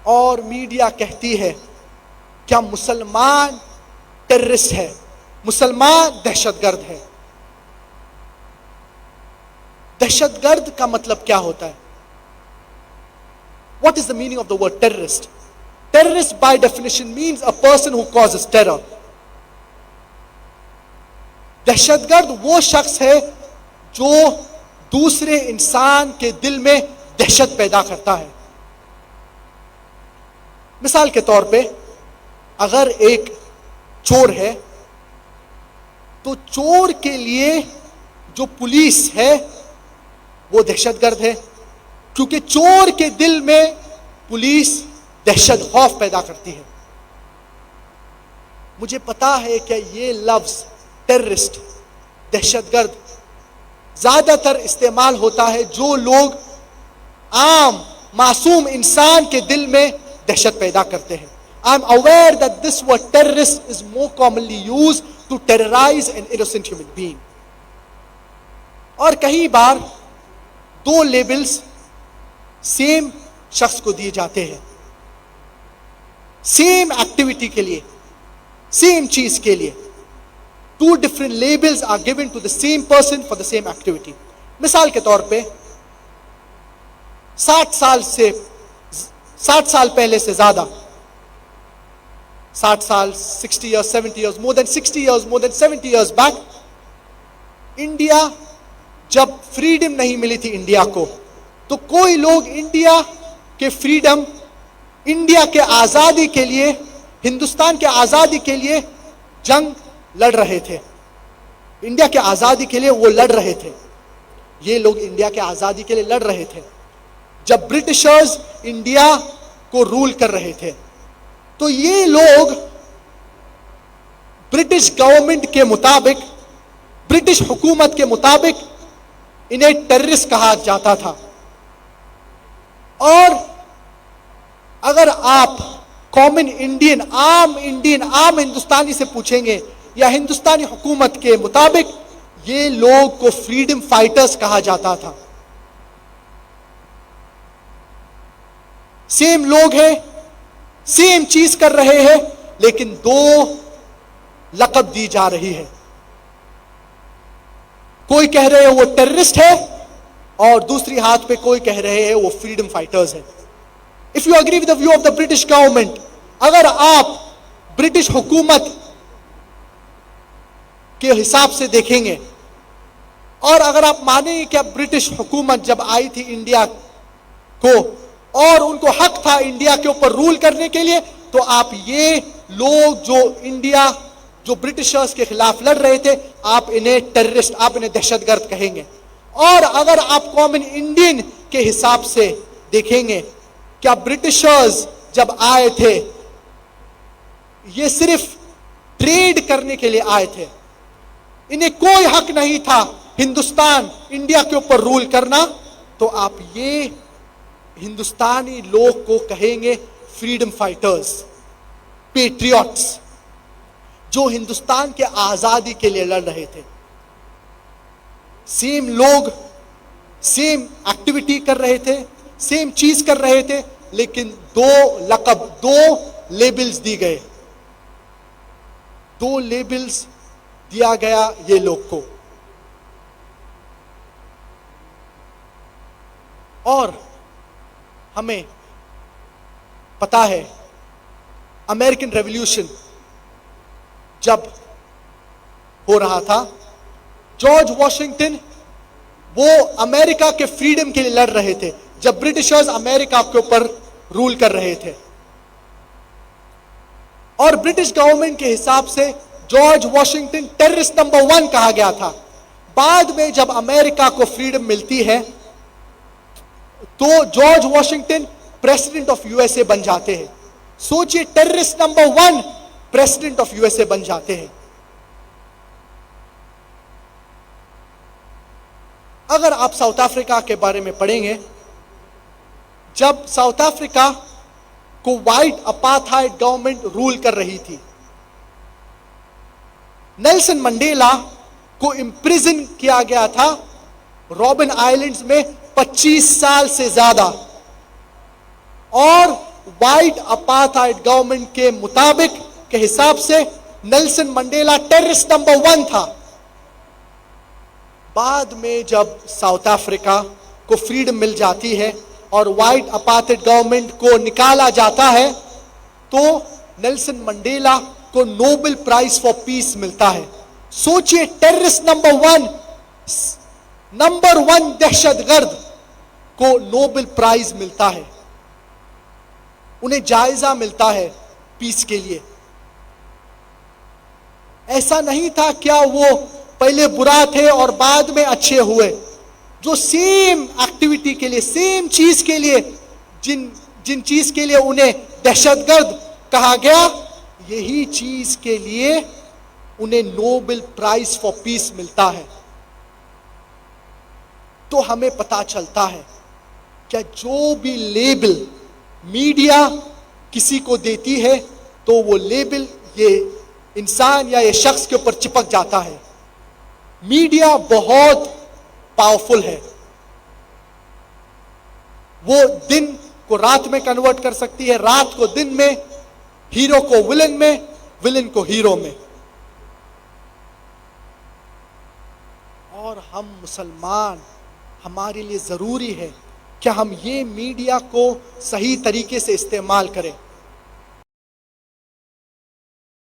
और मीडिया कहती है क्या मुसलमान टेररिस्ट है, मुसलमान दहशतगर्द है। दहशतगर्द का मतलब क्या होता है? What is the meaning of the word terrorist? Terrorist by definition means a person who causes terror. दहशतगर्द वो शख्स है जो दूसरे इंसान के दिल में दहशत पैदा करता है। मिसाल के तौर पे अगर एक चोर है तो चोर के लिए जो पुलिस है वो दहशतगर्द है, क्योंकि चोर के दिल में पुलिस दहशत खौफ पैदा करती है। मुझे पता है कि ये लफ्ज टेररिस्ट, दहशतगर्द, ज्यादातर इस्तेमाल होता है जो लोग आम मासूम इंसान के दिल में दहशत पैदा करते हैं। I am aware that this word terrorist is more commonly used to terrorise an innocent human being. और कई बार दो लेबल्स सेम शख्स को दिए जाते हैं, सेम एक्टिविटी के लिए, सेम चीज के लिए। Two different labels are given to the same person for the same activity. मिसाल के तौर पे 60 साल पहले से ज्यादा, 60 साल, 60 years, 70 years, more than 60 years, more than 70 years back, India जब फ्रीडम नहीं मिली थी इंडिया को, तो कोई लोग इंडिया के फ्रीडम, इंडिया के आजादी के लिए, हिंदुस्तान के आजादी के लिए जंग लड़ रहे थे। इंडिया के आजादी के लिए वो लड़ रहे थे। ये लोग इंडिया के आजादी के लिए लड़ रहे थे जब ब्रिटिशर्स इंडिया को रूल कर रहे थे। तो ये लोग ब्रिटिश गवर्नमेंट के मुताबिक, ब्रिटिश हुकूमत के मुताबिक इन्हें टेररिस्ट कहा जाता था। और अगर आप कॉमन इंडियन, आम हिंदुस्तानी से पूछेंगे या हिंदुस्तानी हुकूमत के मुताबिक, ये लोग को फ्रीडम फाइटर्स कहा जाता था। सेम लोग हैं, सेम चीज कर रहे हैं, लेकिन दो लक़ब दी जा रही है। कोई कह रहे हैं वो टेररिस्ट है और दूसरी हाथ पे कोई कह रहे हैं वो फ्रीडम फाइटर्स है। If you agree with the view of the British government, अगर आप ब्रिटिश हुकूमत के हिसाब से देखेंगे और अगर आप मानेंगे कि ब्रिटिश हुकूमत जब आई थी इंडिया को और उनको हक था इंडिया के ऊपर रूल करने के लिए, तो आप ये लोग जो इंडिया, जो ब्रिटिशर्स के खिलाफ लड़ रहे थे, आप इन्हें टेररिस्ट, आप इन्हें दहशतगर्द कहेंगे। और अगर आप कॉमन इंडियन के हिसाब से देखेंगे, क्या ब्रिटिशर्स जब आए थे ये सिर्फ ट्रेड करने के लिए आए थे, इन्हें कोई हक नहीं था हिंदुस्तान, इंडिया के ऊपर रूल करना, तो आप ये हिंदुस्तानी लोग को कहेंगे फ्रीडम फाइटर्स, पेट्रियट्स, जो हिंदुस्तान के आजादी के लिए लड़ रहे थे। सेम लोग सेम एक्टिविटी कर रहे थे, सेम चीज कर रहे थे, लेकिन दो लक़ब, दो लेबल्स दी गए, दो लेबल्स दिया गया ये लोग को। और हमें पता है अमेरिकन रेवोल्यूशन जब हो रहा था, जॉर्ज वॉशिंगटन वो अमेरिका के फ्रीडम के लिए लड़ रहे थे जब ब्रिटिशर्स अमेरिका के ऊपर रूल कर रहे थे। और ब्रिटिश गवर्नमेंट के हिसाब से जॉर्ज वॉशिंगटन टेररिस्ट नंबर 1 कहा गया था। बाद में जब अमेरिका को फ्रीडम मिलती है तो George Washington president of USA बन जाते हैं। सोचिए, terrorist number 1 president of USA बन जाते हैं। अगर आप साउथ अफ्रीका के बारे में पढ़ेंगे, जब साउथ अफ्रीका को व्हाइट अपार्थाइड गवर्नमेंट रूल कर रही थी, नेल्सन मंडेला को इम्प्रिजन किया गया था रॉबिन आइलैंड्स में 25 साल से ज्यादा, और वाइट अपार्थाइड गवर्नमेंट के मुताबिक के हिसाब से नेल्सन मंडेला टेररिस्ट नंबर 1 था। बाद में जब साउथ अफ्रीका को फ्रीडम मिल जाती है और वाइट अपार्थाइड गवर्नमेंट को निकाला जाता है, तो नेल्सन मंडेला को नोबेल प्राइज फॉर पीस मिलता है। सोचिए, टेररिस्ट नंबर 1 दहशतगर्द को नोबेल प्राइज मिलता है, उन्हें जायजा मिलता है पीस के लिए। ऐसा नहीं था क्या वो पहले बुरा थे और बाद में अच्छे हुए। जो सेम एक्टिविटी के लिए, सेम चीज के लिए, जिन चीज के लिए उन्हें दहशतगर्द कहा गया, यही चीज के लिए उन्हें नोबेल प्राइज फॉर पीस मिलता है। तो हमें पता चलता है कि जो भी लेबल मीडिया किसी को देती है, तो वो लेबल ये इंसान या ये शख्स के ऊपर चिपक जाता है। मीडिया बहुत पावरफुल है, वो दिन को रात में कन्वर्ट कर सकती है, रात को दिन में, हीरो को विलन में, विलन को हीरो में। और हम मुसलमान, हमारे लिए जरूरी है कि हम ये मीडिया को सही तरीके से इस्तेमाल करें।